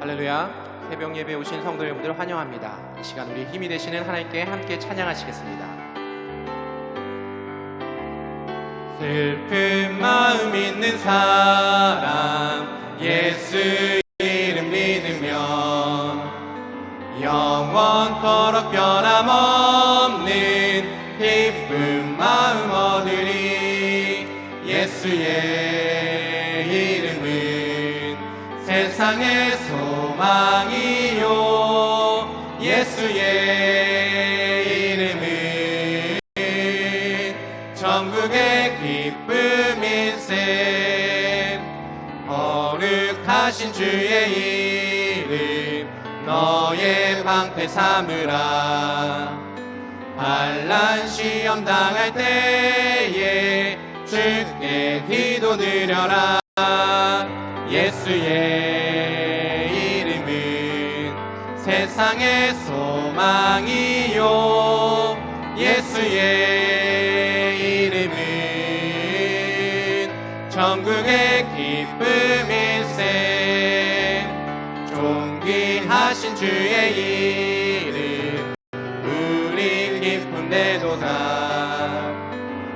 할렐루야. 새벽 예배에 오신 성도 여러분들 환영합니다. 이 시간 우리 힘이 되시는 하나님께 함께 찬양하시겠습니다. 슬픈 마음 있는 사람 예수 이름 믿으면 영원토록 변함없는 기쁜 마음 얻으리. 예수의 이름은 세상의 소망이요, 예수의 이름은 전국의 기쁨일세. 거룩하신 주의 이름 너의 방패 삼으라. 환난 시험 당할 때에 주께 기도 드려라. 예수의 이름은 세상의 소망이요, 예수의 이름은 전국의 기쁨일세. 존귀하신 주의 이름 우리 기쁨 내도다.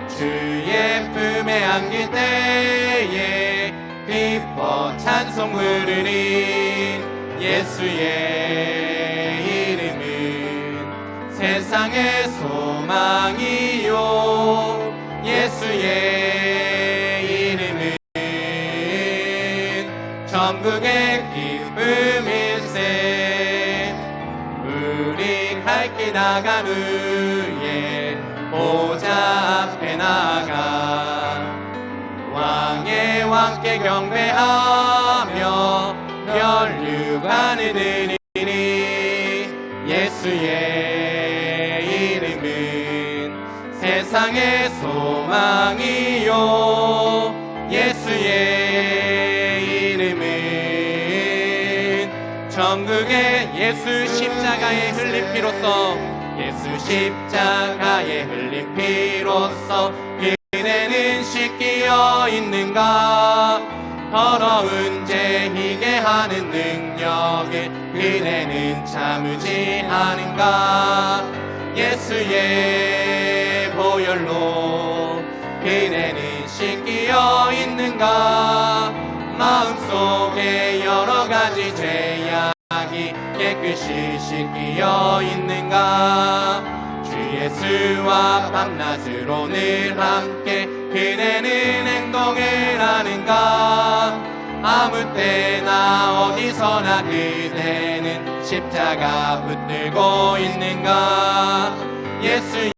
주의 품에 안길 때에 기뻐 찬송 부르리. 예수의 이름은 세상의 소망이요, 예수의 이름은 전국의 기쁨일세. 우리 갈 길 나간 후에 보좌 앞에 나가 왕의 왕께 경배하며 면류관을 드리니. 예수의 이름은 세상의 소망이요, 예수의 이름은 전국의 예수 십자가의 흘린 피로써, 예수 십자가의 흘린 피로써 그대는 씻기어 있는가. 더러운 죄 희게 하는 능력을 그대는 참으지 않은가. 예수의 보혈로 그대는 씻기어 있는가. 마음속에 여러 가지 죄악이 깨끗이 씻기어 있는가. 주 예수와 밤낮으로 늘 함께 그대는 행동을 하는가. 아무 때나 어디서나 그대는 십자가 붙들고 있는가. 예수의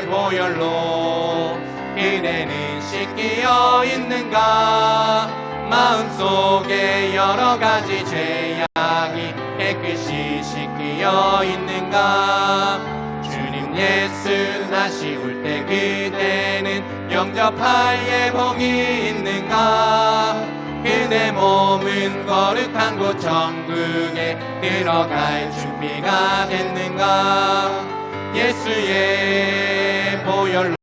보혈로 그대는 씻기어 있는가. 마음속에 여러 가지 죄악이 깨끗이 씻기어 있는가. 주님 예수 다시 올 때 그대는 영접할 예복이 있는가. 그대 몸은 거룩한 곳 천국에 들어갈 준비가 됐는가. 예수의 보혈로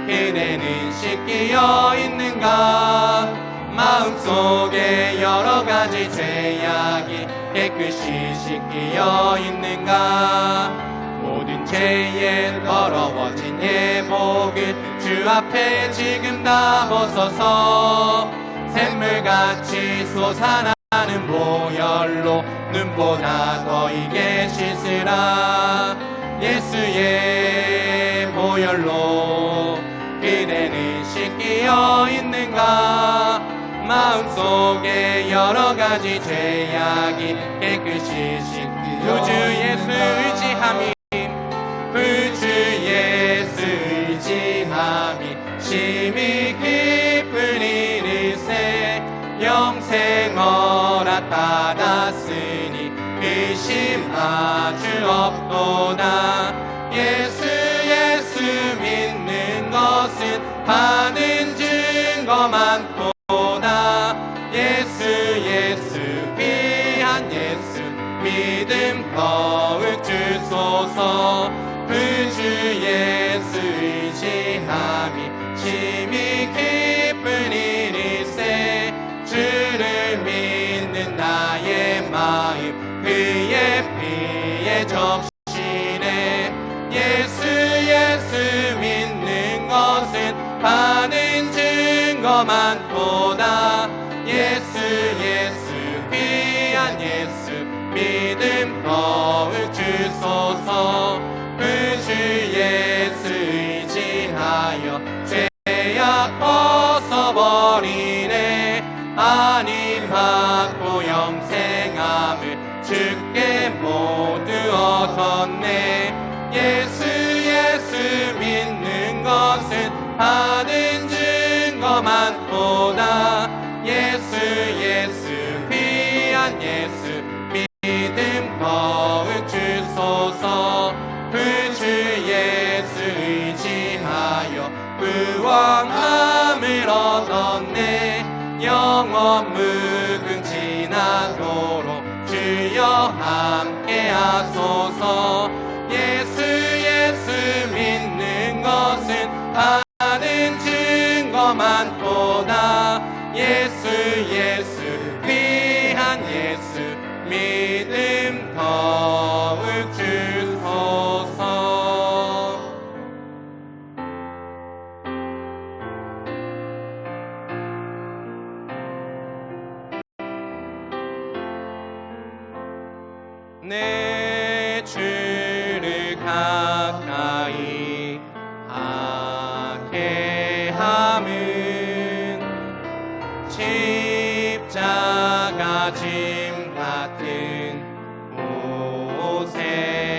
그대는 씻기어 있는가. 마음속에 여러 가지 죄악이 깨끗이 씻기어 있는가. 모든 죄에 더러워진 예복을 주 앞에 지금 다 벗어서 샘물같이 솟아나는 보혈로 눈보다 더 이게 씻으라. 예수의 보혈로 그대는 씻기어 있는가. 마음속에 여러 가지 죄악이 깨끗이 씻기어. 주 예수 의지함이, 주 예수 의지함이 심히 기쁜 일일세. 영생 허락 받았으니 의심 아주 없도다. 예수 믿는 것은 받은 증거 많도다. 예수 귀한 예수 믿음 더욱 주소서. 그 주 예수 의지함이 심히 기쁜 일일세. 주를 믿 적시네. 예수 예수 믿는 것은 받은 증거 많도다. 예수 예수 귀한 예수 믿음 더욱 주소서. 그 주 예수 의지하여 죄악 벗어버리네. 안임 받고 영생함을 주께 모두 얻었네. 예수 예수 믿는 것은 받은 증거 많도다. 예수 예수 귀한 예수 믿음 더욱 주소서. 그 주 예수 의지하여 구원함을 얻었네. 영원 무궁지나도록 주여 함께 하소서. 예수 예수 믿는 것은 받은 증거 많도다. 예수 예수 귀한 예수 믿음 더욱 주소서. 내 주를 가까이 하게 함은 십자가 짐 같은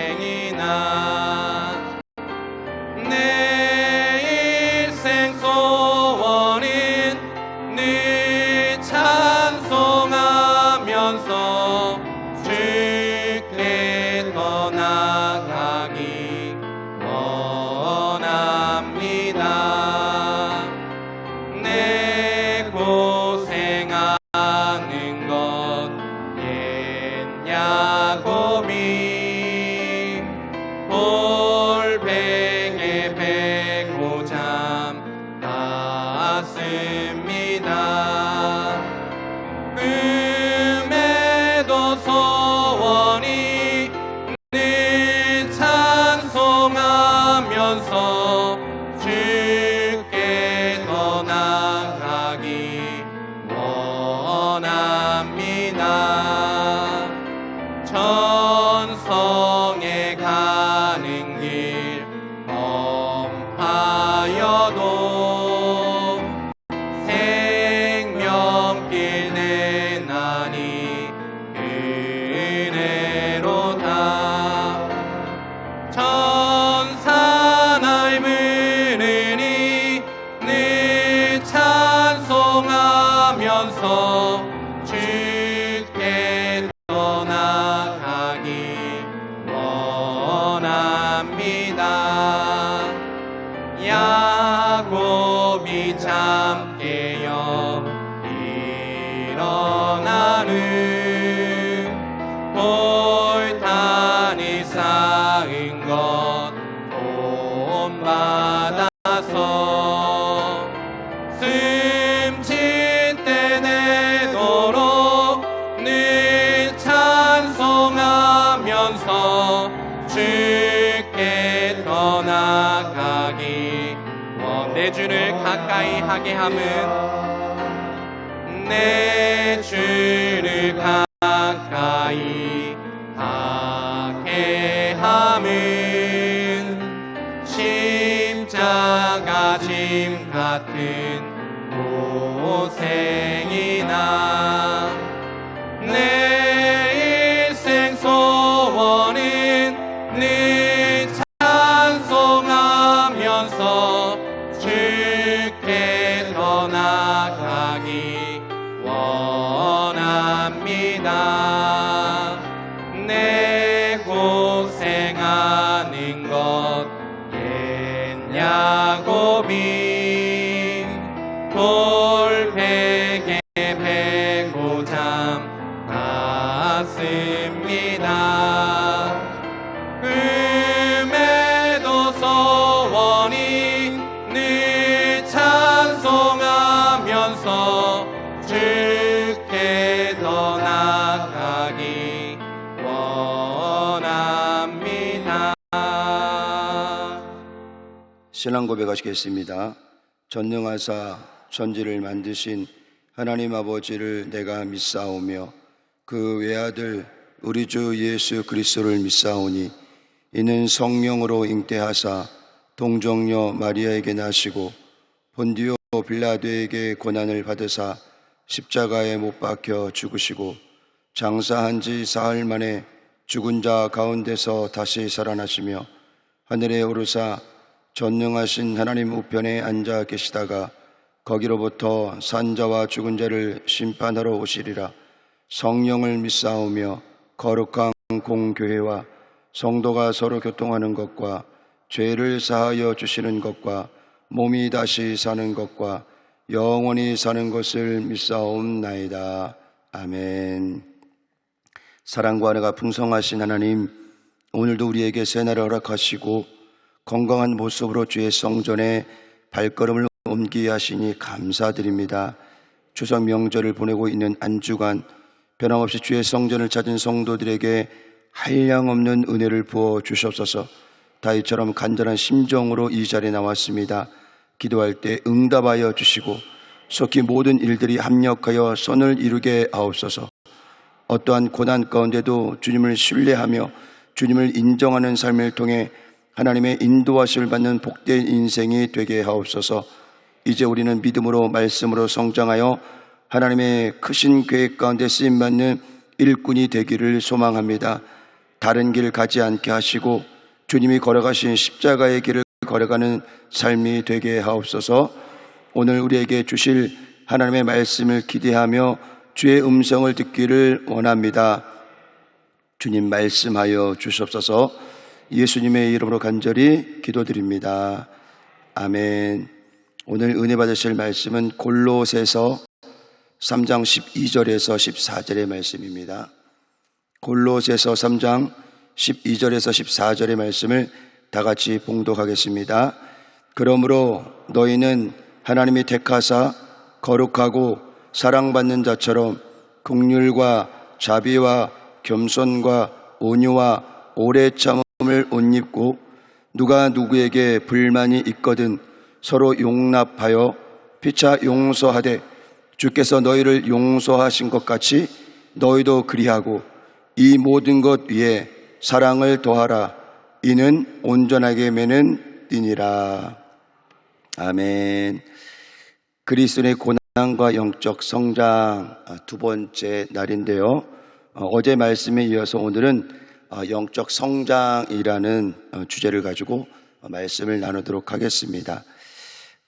고생이나 내 일생 소원은 늘 찬송하면서 주께 떠나가기 원합니다. 내 고생하는 것 옛 야곱이 골백에 베고 잠 갔습니다. 꿈에도 소원이 늘 찬송하면서 주께 떠나가기 원합니다. 천성에 가는 길 험하여도 생명길 내나니 은혜로다. 천사 날 부르니 늘 찬송하면서 주께 떠나가기 원합니다. 야곱이 잠 깨어 일어나는 볼탄이 쌓은 것 본받아서 숨질 때 내도록 늘 찬송하면서 주께 떠나가기 내 주를 가까이 하게 함은 내 주를 가까이 하게 함은 십자가 짐 같은 고생이나 내 일생 소원은 늘 찬송하면서 주께 떠나가기 원합니다. 내 고생하는 것 옛 야곱이 골백에 베고 잠 갔습니다. 꿈에도 소원이 늘 찬송하면서 주께 떠나가기 원합니다. 신앙 고백하시겠습니다. 전능하사 천지를 만드신 하나님 아버지를 내가 믿사오며 그 외아들 우리 주 예수 그리스도를 믿사오니 이는 성령으로 잉태하사 동정녀 마리아에게 나시고 본디오 빌라도에게 고난을 받으사 십자가에 못 박혀 죽으시고 장사한 지 사흘 만에 죽은 자 가운데서 다시 살아나시며 하늘에 오르사 전능하신 하나님 우편에 앉아 계시다가 거기로부터 산자와 죽은 자를 심판하러 오시리라. 성령을 믿사오며 거룩한 공교회와 성도가 서로 교통하는 것과 죄를 사하여 주시는 것과 몸이 다시 사는 것과 영원히 사는 것을 믿사옵나이다. 아멘. 사랑과 은혜가 풍성하신 하나님, 오늘도 우리에게 새날을 허락하시고 건강한 모습으로 주의 성전에 발걸음을 옮기게 하시니 감사드립니다. 추석 명절을 보내고 있는 한 주간 변함없이 주의 성전을 찾은 성도들에게 한량없는 은혜를 부어 주시옵소서. 다윗처럼 간절한 심정으로 이 자리에 나왔습니다. 기도할 때 응답하여 주시고 속히 모든 일들이 합력하여 선을 이루게 하옵소서. 어떠한 고난 가운데도 주님을 신뢰하며 주님을 인정하는 삶을 통해 하나님의 인도하심을 받는 복된 인생이 되게 하옵소서. 이제 우리는 믿음으로 말씀으로 성장하여 하나님의 크신 계획 가운데 쓰임받는 일꾼이 되기를 소망합니다. 다른 길 가지 않게 하시고 주님이 걸어가신 십자가의 길을 걸어가는 삶이 되게 하옵소서. 오늘 우리에게 주실 하나님의 말씀을 기대하며 주의 음성을 듣기를 원합니다. 주님 말씀하여 주시옵소서. 예수님의 이름으로 간절히 기도드립니다. 아멘. 오늘 은혜 받으실 말씀은 골로새서 3장 12절에서 14절의 말씀입니다. 골로새서 3장 12절에서 14절의 말씀을 다 같이 봉독하겠습니다. 그러므로 너희는 하나님이 택하사 거룩하고 사랑받는 자처럼 긍휼과 자비와 겸손과 온유와 오래 참음을 옷 입고 누가 누구에게 불만이 있거든 서로 용납하여 피차 용서하되 주께서 너희를 용서하신 것 같이 너희도 그리하고 이 모든 것 위에 사랑을 더하라. 이는 온전하게 매는 띠니라. 아멘. 그리스도의 고난과 영적 성장 두 번째 날인데요. 어제 말씀에 이어서 오늘은 영적 성장이라는 주제를 가지고 말씀을 나누도록 하겠습니다.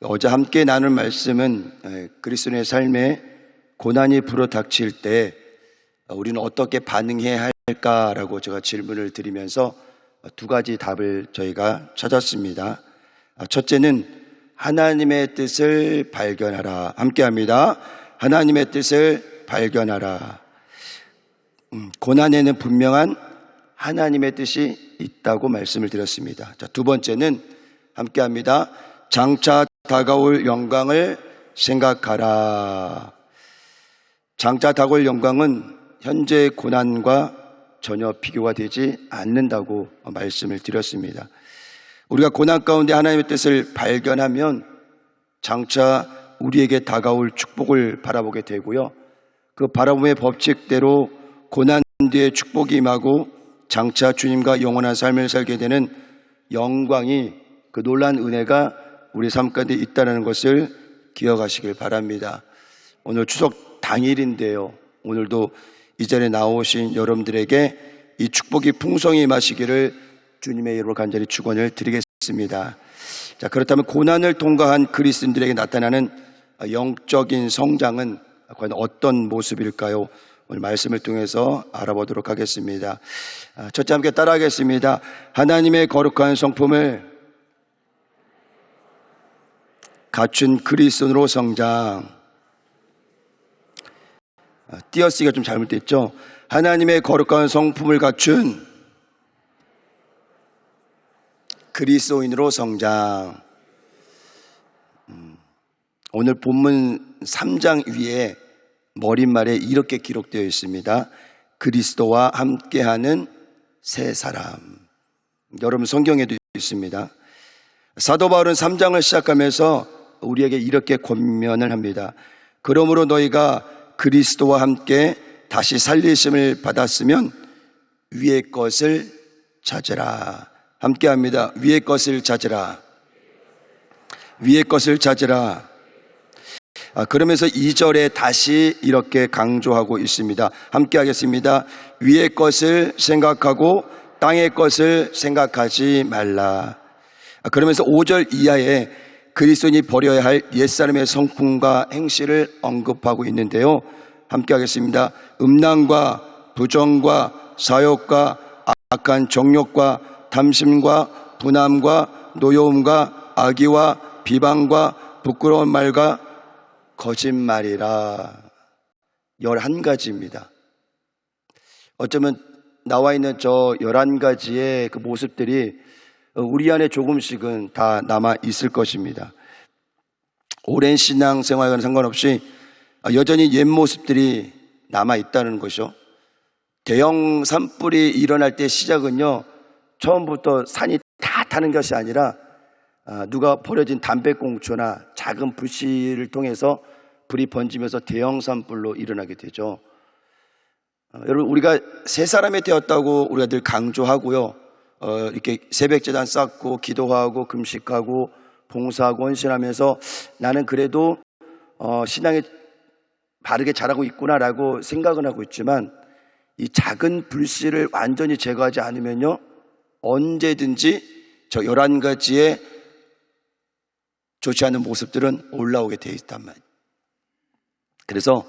어제 함께 나눌 말씀은 그리스도의 삶에 고난이 불어닥칠 때 우리는 어떻게 반응해야 할까라고 제가 질문을 드리면서 두 가지 답을 저희가 찾았습니다. 첫째는 하나님의 뜻을 발견하라. 함께합니다. 하나님의 뜻을 발견하라. 고난에는 분명한 하나님의 뜻이 있다고 말씀을 드렸습니다. 자, 두 번째는 함께합니다. 장차 다가올 영광을 생각하라. 장차 다가올 영광은 현재의 고난과 전혀 비교가 되지 않는다고 말씀을 드렸습니다. 우리가 고난 가운데 하나님의 뜻을 발견하면 장차 우리에게 다가올 축복을 바라보게 되고요. 그 바라봄의 법칙대로 고난 뒤에 축복이 임하고 장차 주님과 영원한 삶을 살게 되는 영광이, 그 놀라운 은혜가 우리 삶 가운데 있다는 것을 기억하시길 바랍니다. 오늘 추석 당일인데요. 오늘도 이 자리에 나오신 여러분들에게 이 축복이 풍성히 임하시기를 주님의 이름으로 간절히 축원을 드리겠습니다. 자, 그렇다면 고난을 통과한 그리스도인들에게 나타나는 영적인 성장은 과연 어떤 모습일까요? 오늘 말씀을 통해서 알아보도록 하겠습니다. 첫째 함께 따라하겠습니다. 하나님의 거룩한 성품을 갖춘 그리스도인으로 성장. 띄어쓰기가 좀 잘못됐죠. 하나님의 거룩한 성품을 갖춘 그리스도인으로 성장. 오늘 본문 3장 위에 머릿말에 이렇게 기록되어 있습니다. 그리스도와 함께하는 새 사람. 여러분 성경에도 있습니다. 사도 바울은 3장을 시작하면서 우리에게 이렇게 권면을 합니다. 그러므로 너희가 그리스도와 함께 다시 살리심을 받았으면 위의 것을 찾으라. 함께 합니다. 위의 것을 찾으라. 위의 것을 찾으라. 그러면서 2절에 다시 이렇게 강조하고 있습니다. 함께 하겠습니다. 위의 것을 생각하고 땅의 것을 생각하지 말라. 그러면서 5절 이하에 그리스도인이 버려야 할 옛사람의 성품과 행실을 언급하고 있는데요. 함께 하겠습니다. 음란과 부정과 사욕과 악한 정욕과 탐심과 분함과 노여움과 악의와 비방과 부끄러운 말과 거짓말이라. 11가지입니다. 어쩌면 나와 있는 저 11가지의 그 모습들이 우리 안에 조금씩은 다 남아 있을 것입니다. 오랜 신앙생활과는 상관없이 여전히 옛 모습들이 남아 있다는 것이죠. 대형 산불이 일어날 때 시작은요, 처음부터 산이 다 타는 것이 아니라 누가 버려진 담배꽁초나 작은 불씨를 통해서 불이 번지면서 대형 산불로 일어나게 되죠. 여러분, 우리가 새 사람이 되었다고 우리가 늘 강조하고요, 이렇게 새벽제단 쌓고 기도하고 금식하고 봉사하고 헌신하면서 나는 그래도 신앙에 바르게 자라고 있구나라고 생각은 하고 있지만, 이 작은 불씨를 완전히 제거하지 않으면요, 언제든지 저 11가지의 좋지 않은 모습들은 올라오게 돼 있단 말이에요. 그래서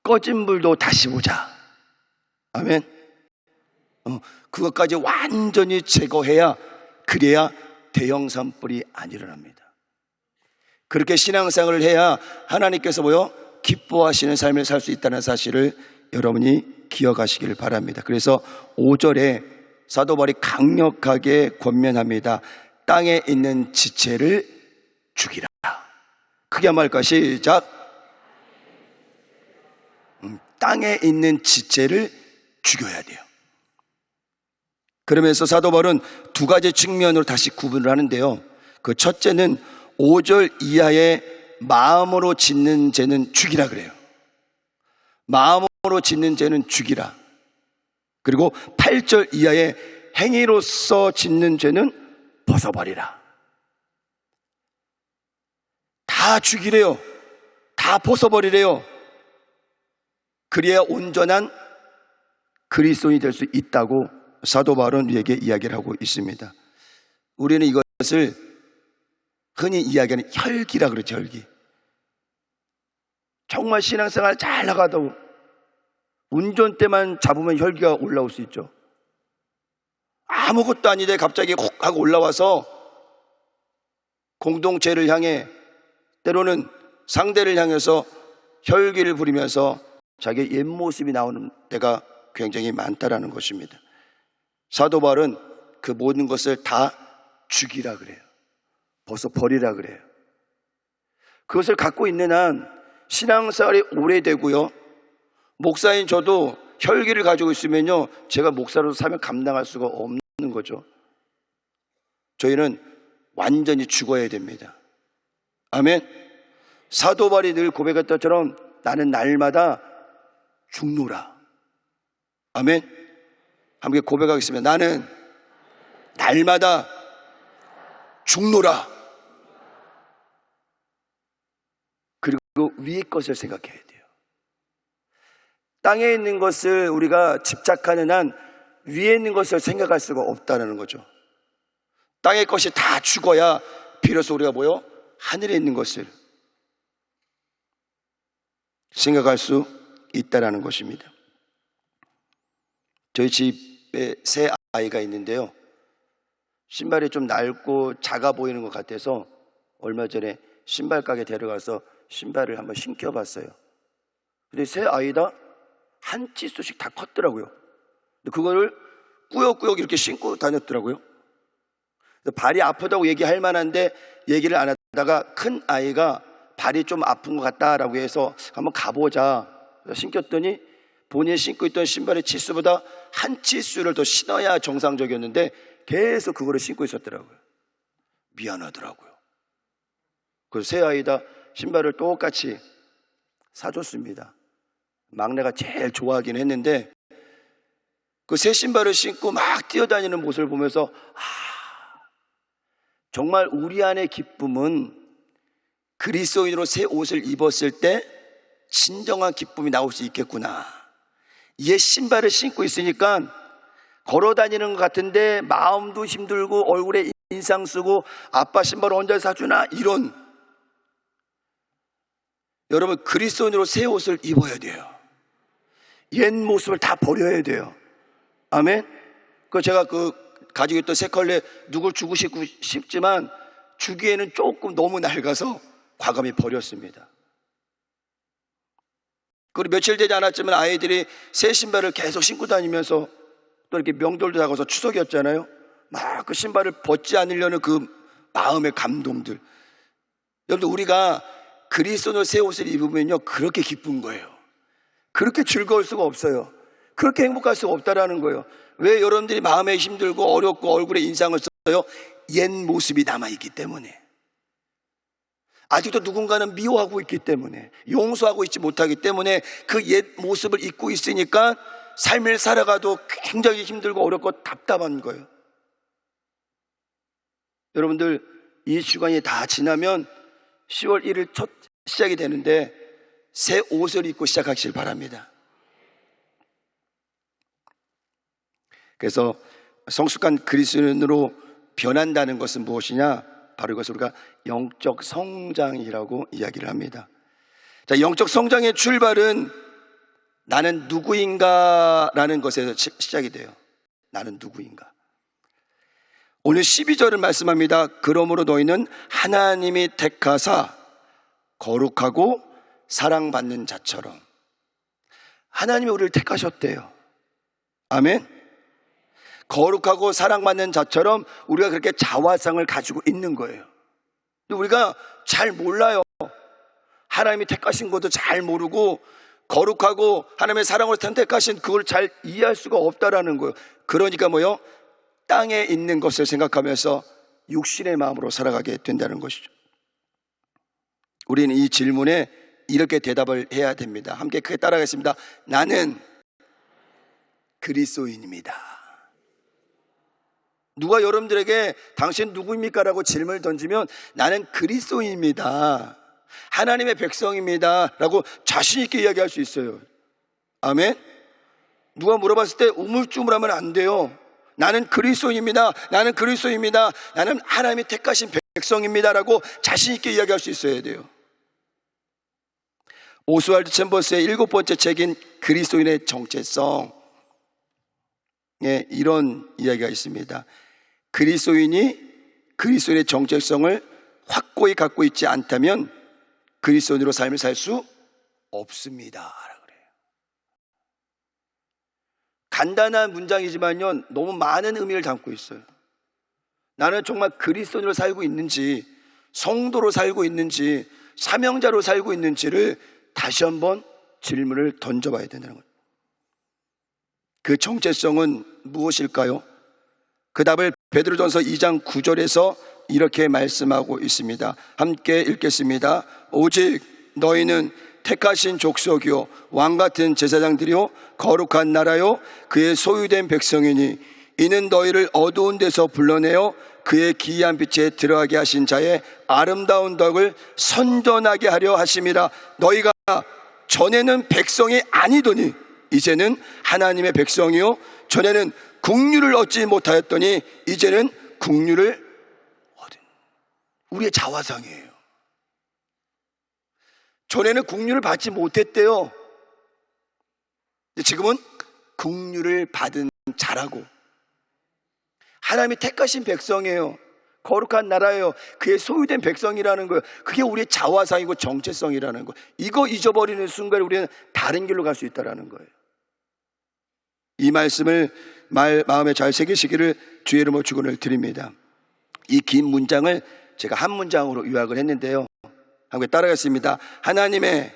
꺼진 불도 다시 보자. 아멘. 그것까지 완전히 제거해야, 그래야 대형 산불이 안 일어납니다. 그렇게 신앙생활을 해야 하나님께서 기뻐하시는 삶을 살 수 있다는 사실을 여러분이 기억하시길 바랍니다. 그래서 5절에 사도 바울이 강력하게 권면합니다. 땅에 있는 지체를 죽이라. 크게 한번 할까? 시작. 땅에 있는 지체를 죽여야 돼요. 그러면서 사도 바울은 2가지 측면으로 다시 구분을 하는데요. 그 첫째는 5절 이하의 마음으로 짓는 죄는 죽이라 그래요. 마음으로 짓는 죄는 죽이라. 그리고 8절 이하의 행위로서 짓는 죄는 벗어버리라. 다 죽이래요. 다 벗어버리래요. 그래야 온전한 그리스도인이 될 수 있다고 사도 바울은 우리에게 이야기를 하고 있습니다. 우리는 이것을 흔히 이야기하는 혈기라 그러죠. 혈기. 정말 신앙생활 잘 나가도 운전대만 잡으면 혈기가 올라올 수 있죠. 아무것도 아닌데 갑자기 훅 하고 올라와서 공동체를 향해, 때로는 상대를 향해서 혈기를 부리면서 자기의 옛 모습이 나오는 때가 굉장히 많다라는 것입니다. 사도 바울은 그 모든 것을 다 죽이라 그래요. 벗어버리라 그래요. 그것을 갖고 있는 한 신앙생활이 오래되고요, 목사인 저도 혈기를 가지고 있으면요, 제가 목사로서 사명 감당할 수가 없는 거죠. 저희는 완전히 죽어야 됩니다. 아멘. 사도 바울이 늘 고백했던 것처럼 나는 날마다 죽노라. 아멘. 함께 고백하겠습니다. 나는 날마다 죽노라. 그리고 위의 것을 생각해야 돼요. 땅에 있는 것을 우리가 집착하는 한 위에 있는 것을 생각할 수가 없다는 거죠. 땅의 것이 다 죽어야 비로소 우리가 하늘에 있는 것을 생각할 수 있다는 것입니다. 저희 집에 새 아이가 있는데요, 신발이 좀 낡고 작아 보이는 것 같아서 얼마 전에 신발 가게 데려가서 신발을 한번 신겨봤어요. 근데 새 아이다 한 치수씩 다 컸더라고요. 근데 그거를 꾸역꾸역 이렇게 신고 다녔더라고요. 발이 아프다고 얘기할 만한데 얘기를 안 하다가 큰 아이가 발이 좀 아픈 것 같다라고 해서 한번 가보자 신겼더니 본인이 신고 있던 신발의 치수보다 한 치수를 더 신어야 정상적이었는데 계속 그거를 신고 있었더라고요. 미안하더라고요. 그래서 새 아이다 신발을 똑같이 사줬습니다. 막내가 제일 좋아하긴 했는데 그 새 신발을 신고 막 뛰어다니는 모습을 보면서 정말 우리 안의 기쁨은 그리스도인으로 새 옷을 입었을 때 진정한 기쁨이 나올 수 있겠구나. 옛 신발을 신고 있으니까 걸어 다니는 것 같은데 마음도 힘들고 얼굴에 인상 쓰고 아빠 신발 언제 사주나 이런. 여러분, 그리스도인으로 새 옷을 입어야 돼요. 옛 모습을 다 버려야 돼요. 아멘. 제가 가지고 있던 새 컬레 누굴 주고 싶지만 주기에는 조금 너무 낡아서 과감히 버렸습니다. 그리고 며칠 되지 않았지만 아이들이 새 신발을 계속 신고 다니면서 또 이렇게 명절도 다가서 추석이었잖아요. 막 그 신발을 벗지 않으려는 그 마음의 감동들. 여러분들, 우리가 그리스도인으로 새 옷을 입으면요 그렇게 기쁜 거예요. 그렇게 즐거울 수가 없어요. 그렇게 행복할 수가 없다라는 거예요. 왜 여러분들이 마음에 힘들고 어렵고 얼굴에 인상을 써요? 옛 모습이 남아있기 때문에. 아직도 누군가는 미워하고 있기 때문에, 용서하고 있지 못하기 때문에 그 옛 모습을 잊고 있으니까 삶을 살아가도 굉장히 힘들고 어렵고 답답한 거예요. 여러분들, 이 주간이 다 지나면 10월 1일 첫 시작이 되는데 새 옷을 입고 시작하시길 바랍니다. 그래서 성숙한 그리스도인으로 변한다는 것은 무엇이냐? 바로 이것을 우리가 영적 성장이라고 이야기를 합니다. 자, 영적 성장의 출발은 나는 누구인가 라는 것에서 시작이 돼요. 나는 누구인가. 오늘 12절을 말씀합니다. 그러므로 너희는 하나님이 택하사 거룩하고 사랑받는 자처럼. 하나님이 우리를 택하셨대요. 아멘. 거룩하고 사랑받는 자처럼 우리가 그렇게 자화상을 가지고 있는 거예요. 근데 우리가 잘 몰라요. 하나님이 택하신 것도 잘 모르고 거룩하고 하나님의 사랑으로 선택하신 그걸 잘 이해할 수가 없다라는 거예요. 그러니까 뭐요? 땅에 있는 것을 생각하면서 육신의 마음으로 살아가게 된다는 것이죠. 우리는 이 질문에 이렇게 대답을 해야 됩니다. 함께 크게 따라하겠습니다. 나는 그리스도인입니다. 누가 여러분들에게 당신 누구입니까? 라고 질문을 던지면 나는 그리스도인입니다, 하나님의 백성입니다 라고 자신 있게 이야기할 수 있어요. 아멘. 누가 물어봤을 때 우물쭈물하면 안 돼요. 나는 그리스도인입니다, 나는 그리스도입니다, 나는 하나님이 택하신 백성입니다 라고 자신 있게 이야기할 수 있어야 돼요. 오스왈드 챔버스의 7번째 책인 그리스도인의 정체성에 이런 이야기가 있습니다. 그리스도인이 그리스도인의 정체성을 확고히 갖고 있지 않다면 그리스도인으로 삶을 살 수 없습니다. 그래요. 간단한 문장이지만요 너무 많은 의미를 담고 있어요. 나는 정말 그리스도인으로 살고 있는지, 성도로 살고 있는지, 사명자로 살고 있는지를 다시 한번 질문을 던져봐야 된다는 거예요. 그 정체성은 무엇일까요? 그 답을 베드로전서 2장 9절에서 이렇게 말씀하고 있습니다. 함께 읽겠습니다. 오직 너희는 택하신 족속이요 왕같은 제사장들이요 거룩한 나라요 그의 소유된 백성이니 이는 너희를 어두운 데서 불러내어 그의 기이한 빛에 들어가게 하신 자의 아름다운 덕을 선전하게 하려 하심이라. 너희가 전에는 백성이 아니더니 이제는 하나님의 백성이요 전에는 국류를 얻지 못하였더니 이제는 국류를 얻은. 우리의 자화상이에요. 전에는 국류를 받지 못했대요. 지금은 국류를 받은 자라고. 하나님이 택하신 백성이에요. 거룩한 나라예요. 그의 소유된 백성이라는 거예요. 그게 우리의 자화상이고 정체성이라는 거예요. 이거 잊어버리는 순간 우리는 다른 길로 갈 수 있다는 거예요. 이 말씀을 마음에 잘 새기시기를 주의 이름으로 축원을 드립니다. 이 긴 문장을 제가 한 문장으로 요약을 했는데요, 함께 따라하겠습니다. 하나님의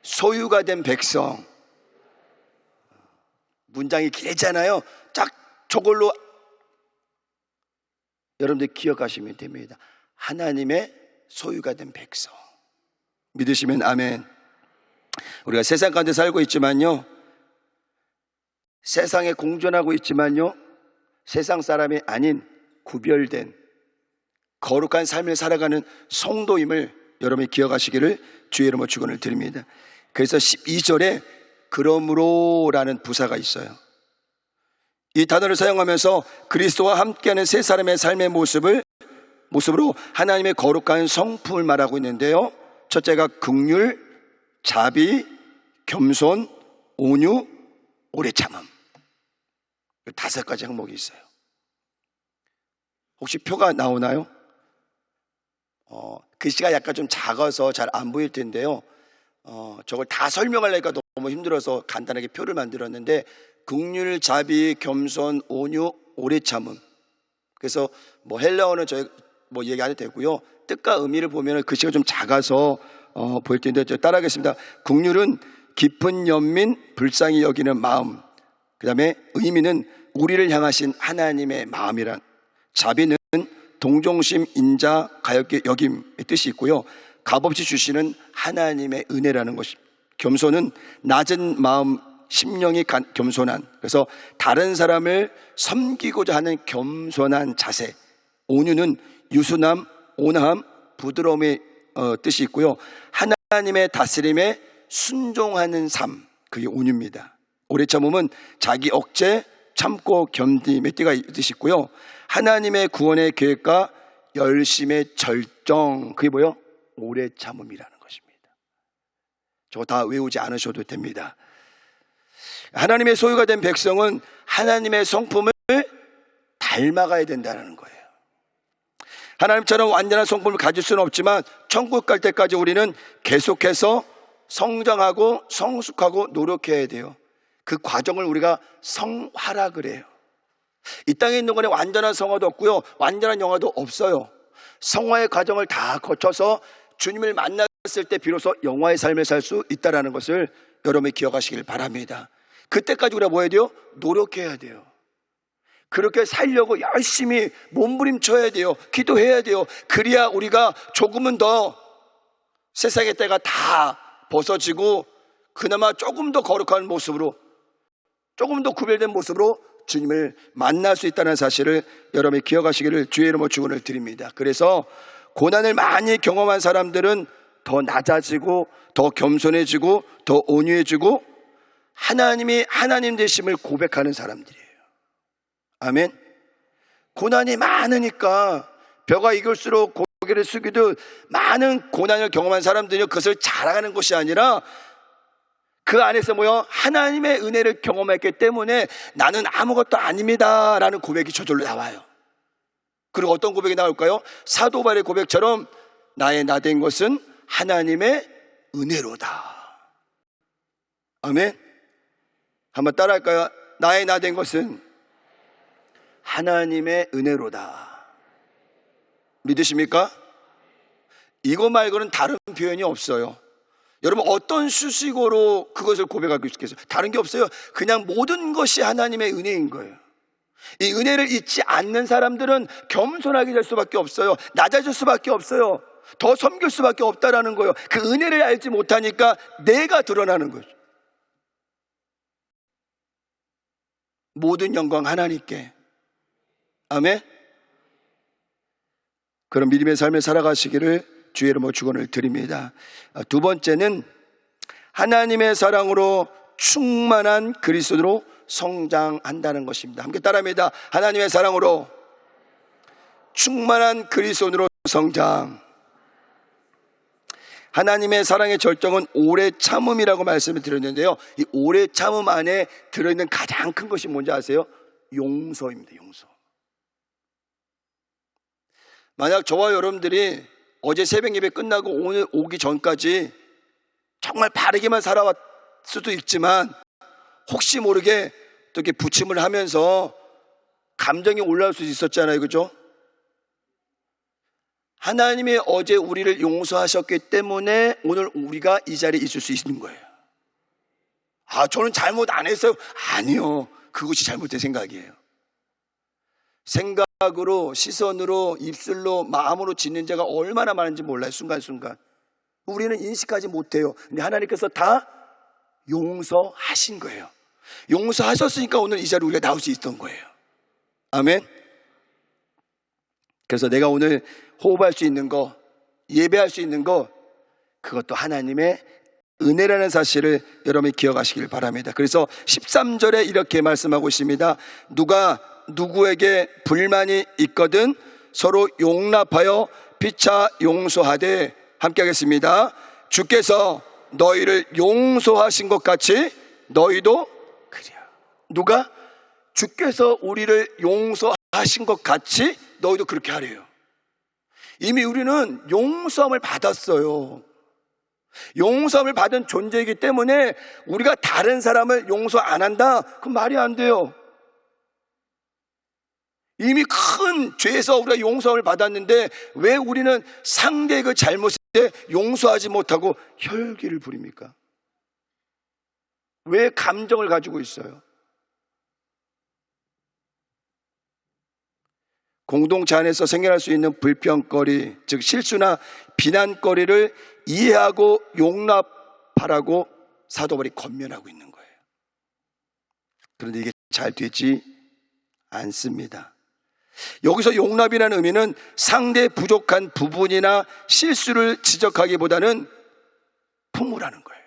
소유가 된 백성. 문장이 길잖아요. 딱 저걸로 여러분들 기억하시면 됩니다. 하나님의 소유가 된 백성. 믿으시면 아멘. 우리가 세상 가운데 살고 있지만요, 세상에 공존하고 있지만요, 세상 사람이 아닌 구별된 거룩한 삶을 살아가는 성도임을 여러분이 기억하시기를 주의 이름으로 축원을 드립니다. 그래서 12절에 그러므로라는 부사가 있어요. 이 단어를 사용하면서 그리스도와 함께하는 세 사람의 삶의 모습으로 하나님의 거룩한 성품을 말하고 있는데요, 첫째가 긍휼, 자비, 겸손, 온유, 오래 참음. 5가지 항목이 있어요. 혹시 표가 나오나요? 글씨가 약간 좀 작아서 잘 안 보일 텐데요, 저걸 다 설명하려니까 너무 힘들어서 간단하게 표를 만들었는데, 긍휼, 자비, 겸손, 온유, 오래 참음. 그래서 뭐 헬라어는 저희 뭐 얘기 안 해도 되고요, 뜻과 의미를 보면 글씨가 좀 작아서 보일 텐데 저 따라하겠습니다. 긍휼은 깊은 연민, 불쌍히 여기는 마음. 그 다음에 의미는 우리를 향하신 하나님의 마음이란. 자비는 동정심, 인자, 가엾게 여김의 뜻이 있고요, 값없이 주시는 하나님의 은혜라는 것입니다. 겸손은 낮은 마음, 심령이 겸손한, 그래서 다른 사람을 섬기고자 하는 겸손한 자세. 온유는 유순함, 온화함, 부드러움의 뜻이 있고요, 하나님의 다스림에 순종하는 삶, 그게 온유입니다. 오래 참음은 자기 억제, 참고 견딤의 뜻이 있고요, 하나님의 구원의 계획과 열심의 절정, 그게 뭐요? 오래 참음이라는 것입니다. 저거 다 외우지 않으셔도 됩니다. 하나님의 소유가 된 백성은 하나님의 성품을 닮아가야 된다는 거예요. 하나님처럼 완전한 성품을 가질 수는 없지만 천국 갈 때까지 우리는 계속해서 성장하고 성숙하고 노력해야 돼요. 그 과정을 우리가 성화라 그래요. 이 땅에 있는 거는 완전한 성화도 없고요, 완전한 영화도 없어요. 성화의 과정을 다 거쳐서 주님을 만났을 때 비로소 영화의 삶을 살 수 있다는 것을 여러분이 기억하시길 바랍니다. 그때까지 우리가 뭐 해야 돼요? 노력해야 돼요. 그렇게 살려고 열심히 몸부림쳐야 돼요. 기도해야 돼요. 그래야 우리가 조금은 더 세상의 때가 다 벗어지고 그나마 조금 더 거룩한 모습으로, 조금 더 구별된 모습으로 주님을 만날 수 있다는 사실을 여러분이 기억하시기를 주의 이름으로 축원을 드립니다. 그래서 고난을 많이 경험한 사람들은 더 낮아지고 더 겸손해지고 더 온유해지고 하나님이 하나님 되심을 고백하는 사람들이에요. 아멘. 고난이 많으니까 벼가 익을수록 고개를 숙이듯 많은 고난을 경험한 사람들이 그것을 자랑하는 것이 아니라 그 안에서 하나님의 은혜를 경험했기 때문에 나는 아무것도 아닙니다 라는 고백이 저절로 나와요. 그리고 어떤 고백이 나올까요? 사도 바울의 고백처럼 나의 나 된 것은 하나님의 은혜로다. 아멘. 한번 따라할까요? 나의 나 된 것은 하나님의 은혜로다. 믿으십니까? 이거 말고는 다른 표현이 없어요. 여러분 어떤 수식어로 그것을 고백하고 있겠어요? 다른 게 없어요. 그냥 모든 것이 하나님의 은혜인 거예요. 이 은혜를 잊지 않는 사람들은 겸손하게 될 수밖에 없어요. 낮아질 수밖에 없어요. 더 섬길 수밖에 없다라는 거예요. 그 은혜를 알지 못하니까 내가 드러나는 거죠. 모든 영광 하나님께. 아멘. 그런 믿음의 삶을 살아가시기를 주의 이름으로 축원을 드립니다. 두 번째는 하나님의 사랑으로 충만한 그리스도로 성장한다는 것입니다. 함께 따라합니다. 하나님의 사랑으로 충만한 그리스도로 성장. 하나님의 사랑의 절정은 오래 참음이라고 말씀을 드렸는데요, 이 오래 참음 안에 들어있는 가장 큰 것이 뭔지 아세요? 용서입니다. 용서. 만약 저와 여러분들이 어제 새벽 예배 끝나고 오늘 오기 전까지 정말 바르게만 살아왔을 수도 있지만 혹시 모르게 또 이렇게 부침을 하면서 감정이 올라올 수 있었잖아요. 그죠? 하나님이 어제 우리를 용서하셨기 때문에 오늘 우리가 이 자리에 있을 수 있는 거예요. 저는 잘못 안 했어요. 아니요. 그것이 잘못된 생각이에요. 생각으로, 시선으로, 입술로, 마음으로 짓는 죄가 얼마나 많은지 몰라요. 순간순간. 우리는 인식하지 못해요. 근데 하나님께서 다 용서하신 거예요. 용서하셨으니까 오늘 이 자리에 우리가 나올 수 있던 거예요. 아멘. 그래서 내가 오늘 호흡할 수 있는 거, 예배할 수 있는 거, 그것도 하나님의 은혜라는 사실을 여러분이 기억하시길 바랍니다. 그래서 13절에 이렇게 말씀하고 있습니다. 누가 누구에게 불만이 있거든 서로 용납하여 피차 용서하되, 함께 하겠습니다. 주께서 너희를 용서하신 것 같이 너희도 그래요. 누가? 주께서 우리를 용서하신 것 같이 너희도 그렇게 하래요. 이미 우리는 용서함을 받았어요. 용서함을 받은 존재이기 때문에 우리가 다른 사람을 용서 안 한다? 그건 말이 안 돼요. 이미 큰 죄에서 우리가 용서함을 받았는데 왜 우리는 상대의 그 잘못에 용서하지 못하고 혈기를 부립니까? 왜 감정을 가지고 있어요? 공동체 안에서 생겨날 수 있는 불평거리, 즉 실수나 비난거리를 이해하고 용납하라고 사도 바울이 권면하고 있는 거예요. 그런데 이게 잘 되지 않습니다. 여기서 용납이라는 의미는 상대의 부족한 부분이나 실수를 지적하기보다는 품으라는 거예요.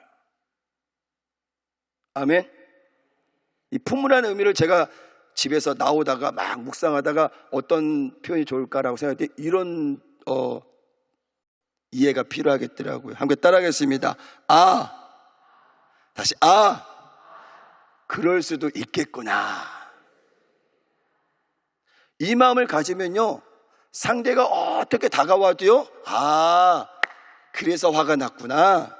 아멘. 이 품으라는 의미를 제가 집에서 나오다가 막 묵상하다가 어떤 표현이 좋을까라고 생각할 때 이런 이해가 필요하겠더라고요. 함께 따라하겠습니다. 다시 그럴 수도 있겠구나. 이 마음을 가지면요, 상대가 어떻게 다가와도요, 그래서 화가 났구나,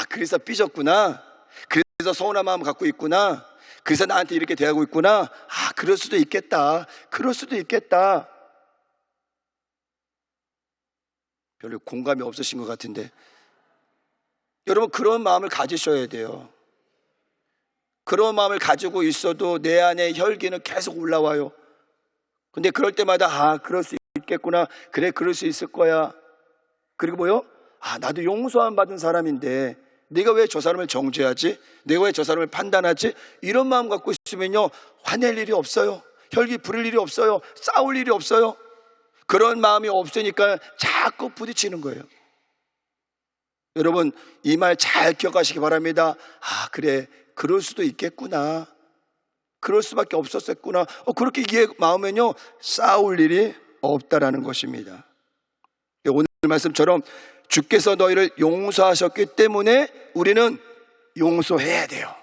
그래서 삐졌구나, 그래서 서운한 마음 갖고 있구나, 그래서 나한테 이렇게 대하고 있구나, 그럴 수도 있겠다, 그럴 수도 있겠다. 별로 공감이 없으신 것 같은데, 여러분 그런 마음을 가지셔야 돼요. 그런 마음을 가지고 있어도 내 안에 혈기는 계속 올라와요. 근데 그럴 때마다 그럴 수 있겠구나, 그래 그럴 수 있을 거야. 그리고 뭐요? 나도 용서함 받은 사람인데 내가 왜 저 사람을 정죄하지? 내가 왜 저 사람을 판단하지? 이런 마음 갖고 있으면요, 화낼 일이 없어요. 혈기 부릴 일이 없어요. 싸울 일이 없어요. 그런 마음이 없으니까 자꾸 부딪히는 거예요. 여러분 이 말 잘 기억하시기 바랍니다. 그래 그럴 수도 있겠구나, 그럴 수밖에 없었겠구나, 그렇게 마음에는요 싸울 일이 없다라는 것입니다. 오늘 말씀처럼 주께서 너희를 용서하셨기 때문에 우리는 용서해야 돼요.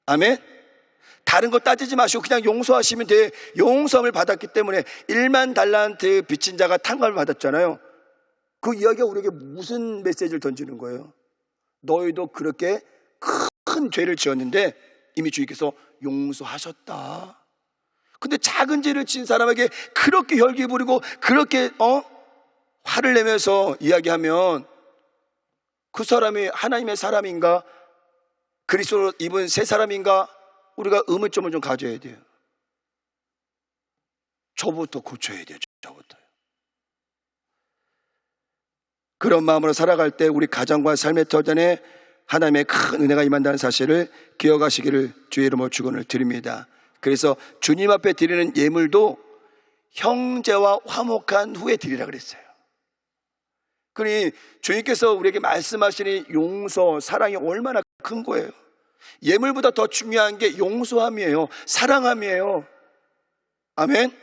아멘. 다른 거 따지지 마시고 그냥 용서하시면 돼. 용서함을 받았기 때문에 1만 달란트 빚진 자가 탕감을 받았잖아요. 그 이야기가 우리에게 무슨 메시지를 던지는 거예요? 너희도 그렇게 큰 죄를 지었는데 이미 주님께서 용서하셨다. 근데 작은 죄를 지은 사람에게 그렇게 혈기 부리고 그렇게 화를 내면서 이야기하면 그 사람이 하나님의 사람인가, 그리스도로 입은 새 사람인가, 우리가 의문점을 좀 가져야 돼요. 저부터 고쳐야 돼요. 저부터요. 그런 마음으로 살아갈 때 우리 가정과 삶의 터전에 하나님의 큰 은혜가 임한다는 사실을 기억하시기를 주의 이름으로 축원을 드립니다. 그래서 주님 앞에 드리는 예물도 형제와 화목한 후에 드리라 그랬어요. 그러니 주님께서 우리에게 말씀하시는 용서, 사랑이 얼마나 큰 거예요. 예물보다 더 중요한 게 용서함이에요. 사랑함이에요. 아멘.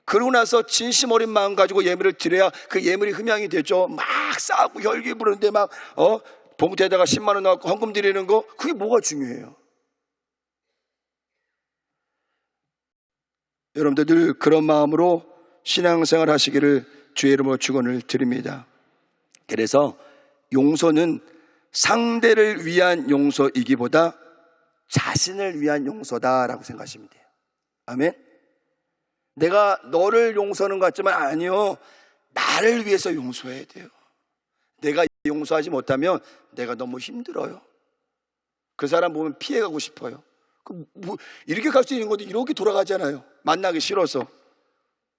그러고 나서 진심 어린 마음 가지고 예물을 드려야 그 예물이 흠양이 되죠. 막 싸우고 혈기 부르는데 막 봉투에다가 10만 원 넣고 헌금 드리는 거, 그게 뭐가 중요해요? 여러분들 늘 그런 마음으로 신앙생활 하시기를 주의 이름으로 축원을 드립니다. 그래서 용서는 상대를 위한 용서이기보다 자신을 위한 용서다라고 생각하시면 돼요. 아멘. 내가 너를 용서하는 것 같지만 아니요, 나를 위해서 용서해야 돼요. 내가 용서하지 못하면 내가 너무 힘들어요. 그 사람 보면 피해가고 싶어요. 이렇게 갈 수 있는 건데 이렇게 돌아가잖아요. 만나기 싫어서.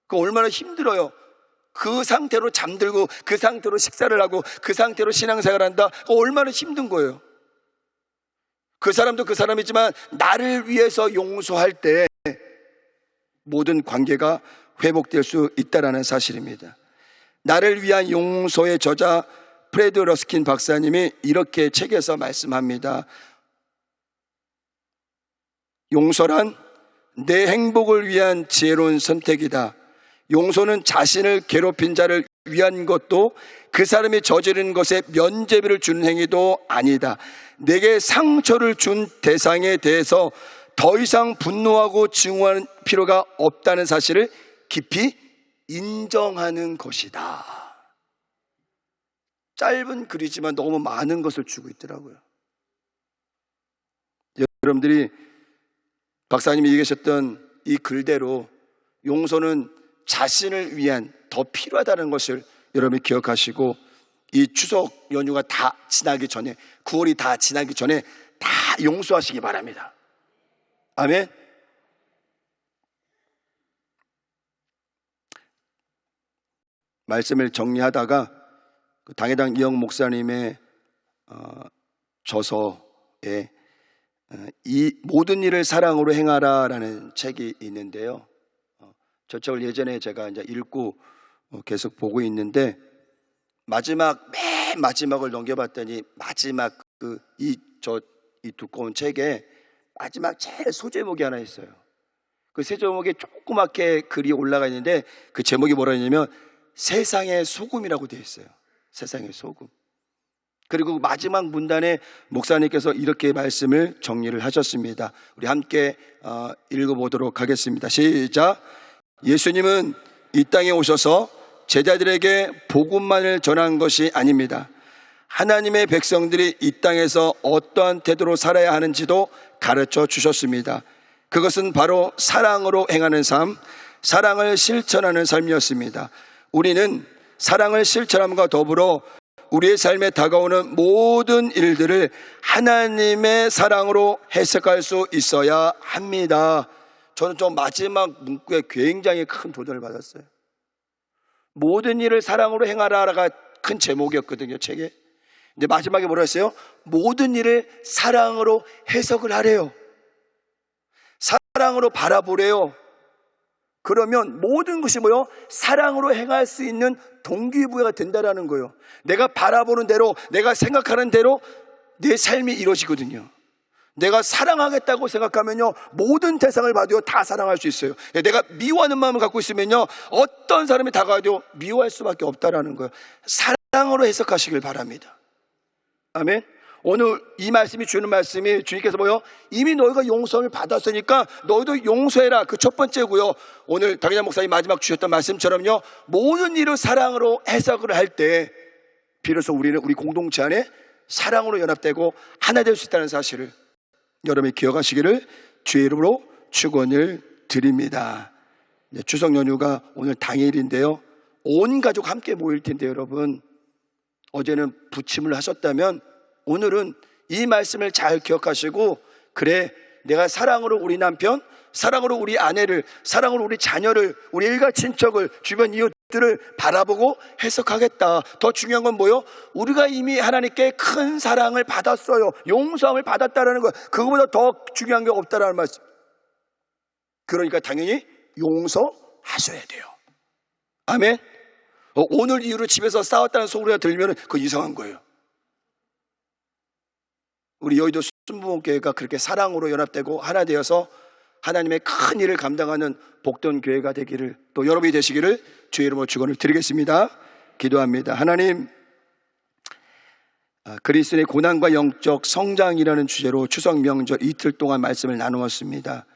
그 얼마나 힘들어요. 그 상태로 잠들고 그 상태로 식사를 하고 그 상태로 신앙생활을 한다. 얼마나 힘든 거예요. 그 사람도 그 사람이지만 나를 위해서 용서할 때 모든 관계가 회복될 수 있다는 사실입니다. 나를 위한 용서의 저자 프레드 러스킨 박사님이 이렇게 책에서 말씀합니다. 용서란 내 행복을 위한 지혜로운 선택이다. 용서는 자신을 괴롭힌 자를 위한 것도 그 사람이 저지른 것에 면죄비를 주는 행위도 아니다. 내게 상처를 준 대상에 대해서 더 이상 분노하고 증오하는 필요가 없다는 사실을 깊이 인정하는 것이다. 짧은 글이지만 너무 많은 것을 주고 있더라고요. 여러분들이 박사님이 얘기하셨던 이 글대로 용서는 자신을 위한 더 필요하다는 것을 여러분이 기억하시고 이 추석 연휴가 다 지나기 전에 9월이 다 지나기 전에 다 용서하시기 바랍니다. 아멘. 말씀을 정리하다가 당회당 이영 목사님의 저서에 이 모든 일을 사랑으로 행하라라는 책이 있는데요. 저 책을 예전에 제가 이제 읽고 계속 보고 있는데 맨 마지막을 넘겨봤더니 마지막 이 두꺼운 책에 마지막 제일 소제목이 하나 있어요. 그 소제목에 조그맣게 글이 올라가 있는데 그 제목이 뭐라 했냐면 세상의 소금이라고 되어 있어요. 세상의 소금. 그리고 마지막 문단에 목사님께서 이렇게 말씀을 정리를 하셨습니다. 우리 함께 읽어보도록 하겠습니다. 시작. 예수님은 이 땅에 오셔서 제자들에게 복음만을 전한 것이 아닙니다. 하나님의 백성들이 이 땅에서 어떠한 태도로 살아야 하는지도 가르쳐 주셨습니다. 그것은 바로 사랑으로 행하는 삶, 사랑을 실천하는 삶이었습니다. 우리는 사랑을 실천함과 더불어 우리의 삶에 다가오는 모든 일들을 하나님의 사랑으로 해석할 수 있어야 합니다. 저는 좀 마지막 문구에 굉장히 큰 도전을 받았어요. 모든 일을 사랑으로 행하라가 큰 제목이었거든요, 책에. 근데 마지막에 뭐라 했어요? 모든 일을 사랑으로 해석을 하래요. 사랑으로 바라보래요. 그러면 모든 것이 뭐요? 사랑으로 행할 수 있는 동기부여가 된다라는 거예요. 내가 바라보는 대로, 내가 생각하는 대로 내 삶이 이루어지거든요. 내가 사랑하겠다고 생각하면요, 모든 대상을 봐도요, 다 사랑할 수 있어요. 내가 미워하는 마음을 갖고 있으면요, 어떤 사람이 다가와도 미워할 수밖에 없다라는 거예요. 사랑으로 해석하시길 바랍니다. 아멘. 오늘 이 말씀이 주는 말씀이 주님께서 뭐요? 이미 너희가 용서를 받았으니까 너희도 용서해라. 그 첫 번째고요. 오늘 당회장 목사님 마지막 주셨던 말씀처럼요, 모든 일을 사랑으로 해석을 할 때 비로소 우리는 우리 공동체 안에 사랑으로 연합되고 하나 될 수 있다는 사실을 여러분이 기억하시기를 주의 이름으로 축원을 드립니다. 추석 연휴가 오늘 당일인데요, 온 가족 함께 모일 텐데 여러분, 어제는 부침을 하셨다면 오늘은 이 말씀을 잘 기억하시고, 그래, 내가 사랑으로 우리 남편, 사랑으로 우리 아내를, 사랑으로 우리 자녀를, 우리 일가 친척을, 주변 이웃들을 바라보고 해석하겠다. 더 중요한 건 뭐요? 우리가 이미 하나님께 큰 사랑을 받았어요. 용서함을 받았다라는 거예요. 그거보다 더 중요한 게 없다라는 말씀. 그러니까 당연히 용서하셔야 돼요. 아멘. 오늘 이후로 집에서 싸웠다는 소리가 들리면 그거 이상한 거예요. 우리 여의도 순복음교회가 그렇게 사랑으로 연합되고 하나 되어서 하나님의 큰 일을 감당하는 복된 교회가 되기를, 또 여러분이 되시기를 주의 이름으로 축원을 드리겠습니다. 기도합니다. 하나님, 그리스도의 고난과 영적 성장이라는 주제로 추석 명절 이틀 동안 말씀을 나누었습니다.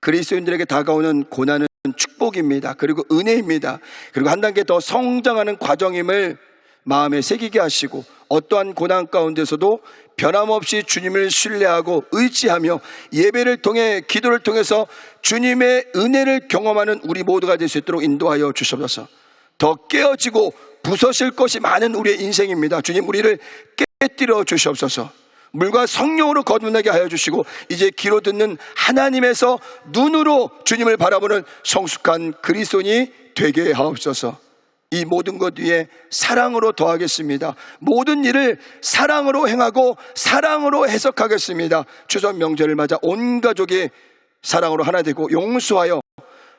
그리스도인들에게 다가오는 고난은 축복입니다. 그리고 은혜입니다. 그리고 한 단계 더 성장하는 과정임을 마음에 새기게 하시고, 어떠한 고난 가운데서도 변함없이 주님을 신뢰하고 의지하며 예배를 통해, 기도를 통해서 주님의 은혜를 경험하는 우리 모두가 될 수 있도록 인도하여 주시옵소서. 더 깨어지고 부서질 것이 많은 우리의 인생입니다. 주님, 우리를 깨뜨려 주시옵소서. 물과 성령으로 거듭나게 하여 주시고 이제 귀로 듣는 하나님에서 눈으로 주님을 바라보는 성숙한 그리스도인이 되게 하옵소서. 이 모든 것 위에 사랑으로 더하겠습니다. 모든 일을 사랑으로 행하고 사랑으로 해석하겠습니다. 추석 명절을 맞아 온 가족이 사랑으로 하나 되고 용서하여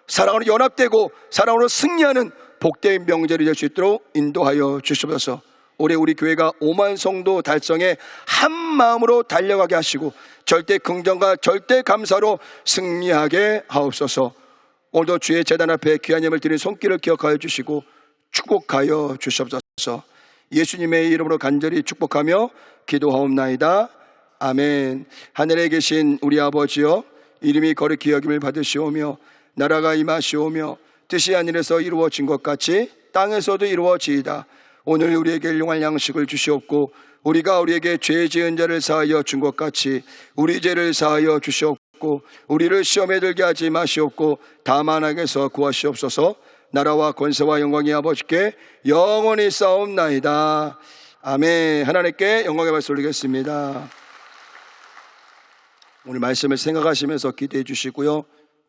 사랑으로 연합되고 사랑으로 승리하는 복된 명절이 될 수 있도록 인도하여 주시옵소서. 올해 우리 교회가 5만 성도 달성에 한 마음으로 달려가게 하시고 절대 긍정과 절대 감사로 승리하게 하옵소서. 오늘도 주의 제단 앞에 귀한 예물 드린 손길을 기억하여 주시고 축복하여 주시옵소서. 예수님의 이름으로 간절히 축복하며 기도하옵나이다. 아멘. 하늘에 계신 우리 아버지여, 이름이 거룩히 여김을 받으시오며 나라가 임하시오며 뜻이 하늘에서 이루어진 것 같이 땅에서도 이루어지이다. 오늘 우리에게 일용할 양식을 주시옵고 우리가 우리에게 죄 지은 자를 사하여 준 것 같이 우리 죄를 사하여 주시옵고 우리를 시험에 들게 하지 마시옵고 다만 악에서 구하시옵소서. 나라와 권세와 영광이 아버지께 영원히 싸움나이다. 아멘. 하나님께 영광의 말씀 올리겠습니다. 오늘 말씀을 생각하시면서 기도해 주시고요.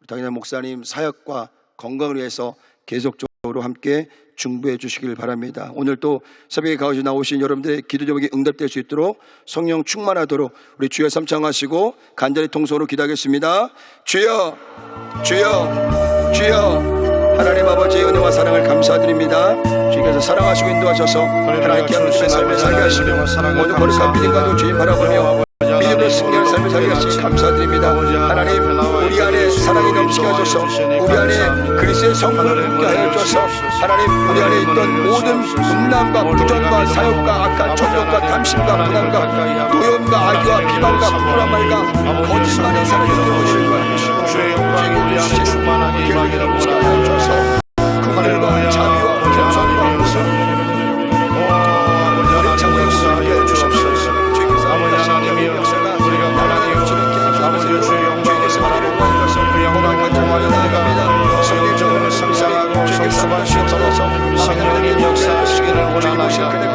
당연히 목사님 사역과 건강을 위해서 계속적으로 함께 중보해 주시길 바랍니다. 오늘 또 새벽에 가우쳐 나오신 여러분들의 기도 제목이 응답될 수 있도록 성령 충만하도록 우리 주여 삼창하시고 간절히 통성으로 기도하겠습니다. 주여, 주여, 주여. 하나님 아버지의 은혜와 사랑을 감사드립니다. 주님께서 사랑하시고 인도하셔서 하나님께 하는 삶을 살게 하시고 모든 거룩한 믿음과도 주님 바라보며 믿음으로 승리할 삶을 살게 하시니 감사드립니다. 하나님 우리 안에 사랑이 넘치게 하셔서 우리 안에 그리스도의 성품을 품게 하여 주셔서 하나님 우리 안에 있던 모든 음란과 부정과 사욕과 악한 정욕과 탐심과 분함과 도염과 악의와 비방과 부끄러운 말과 거짓말의 사랑을 들어보실 거예요. 주의 영광이 우리 안에 충만하게 임하기를 원하옵소서. 그들과 자비와 겸손과 우리 창고 역사하게 해주옵소서. 아버지 하나님의 역사가 우리가 하나님의 아버지의 주의 영광을 바라보고 그 영광을 통하여 내가 성경적으로 상상하고 성수받으시도록 성령님 역사하시기를 원하나이다.